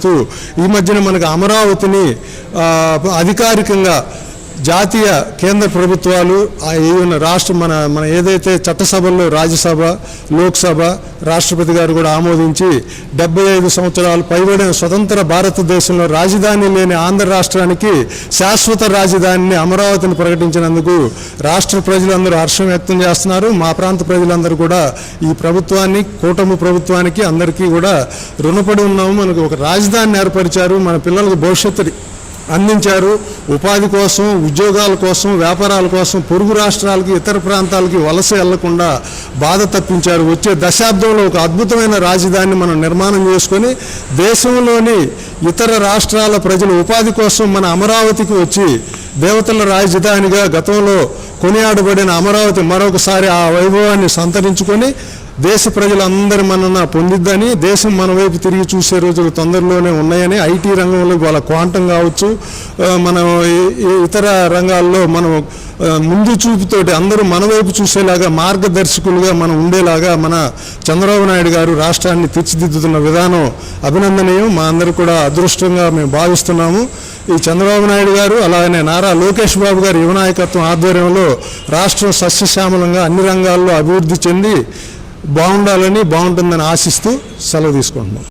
చేస్తూ ఈ మధ్యన మనకు అమరావతిని అధికారికంగా జాతీయ కేంద్ర ప్రభుత్వాలు రాష్ట్ర మన ఏదైతే చట్టసభల్లో రాజ్యసభ లోక్సభ రాష్ట్రపతి గారు కూడా ఆమోదించి 75 సంవత్సరాలు పైబడిన స్వతంత్ర భారతదేశంలో రాజధాని లేని ఆంధ్ర రాష్ట్రానికి శాశ్వత రాజధానిని అమరావతిని ప్రకటించినందుకు రాష్ట్ర ప్రజలందరూ హర్షం వ్యక్తం చేస్తున్నారు. మా ప్రాంత ప్రజలందరూ కూడా ఈ ప్రభుత్వాన్ని కూటమి ప్రభుత్వానికి అందరికీ కూడా రుణపడి ఉన్నాము. మనకు ఒక రాజధానిని ఏర్పరిచారు, మన పిల్లలకు భవిష్యత్తు అందించారు. ఉపాధి కోసం, ఉద్యోగాల కోసం, వ్యాపారాల కోసం పొరుగు రాష్ట్రాలకి ఇతర ప్రాంతాలకి వలస వెళ్లకుండా బాధ తప్పించారు. వచ్చే దశాబ్దంలో ఒక అద్భుతమైన రాజధానిని మనం నిర్మాణం చేసుకొని దేశంలోని ఇతర రాష్ట్రాల ప్రజలు ఉపాధి కోసం మన అమరావతికి వచ్చి దేవతల రాజధానిగా గతంలో కొనియాడబడిన అమరావతి మరొకసారి ఆ వైభవాన్ని సంతరించుకొని దేశ ప్రజలందరి మనన పొందిద్దని, దేశం మన వైపు తిరిగి చూసే రోజులు తొందరలోనే ఉన్నాయని, ఐటీ రంగంలో వాళ్ళ క్వాంటం కావచ్చు, మనం ఇతర రంగాల్లో మనం ముందు చూపుతోటి అందరూ మన వైపు చూసేలాగా మార్గదర్శకులుగా మనం ఉండేలాగా మన చంద్రబాబు నాయుడు గారు రాష్ట్రాన్ని తీర్చిదిద్దుతున్న విధానం అభినందనీయం. మా అందరూ కూడా అదృష్టంగా మేము భావిస్తున్నాము. ఈ చంద్రబాబు నాయుడు గారు అలాగనే నారా లోకేష్ బాబు గారు యువ నాయకత్వం ఆధ్వర్యంలో రాష్ట్రం సస్యశ్యామలంగా అన్ని రంగాల్లో అభివృద్ధి చెంది బాగుండాలని, బాగుంటుందని ఆశిస్తూ సెలవు తీసుకుంటున్నాం.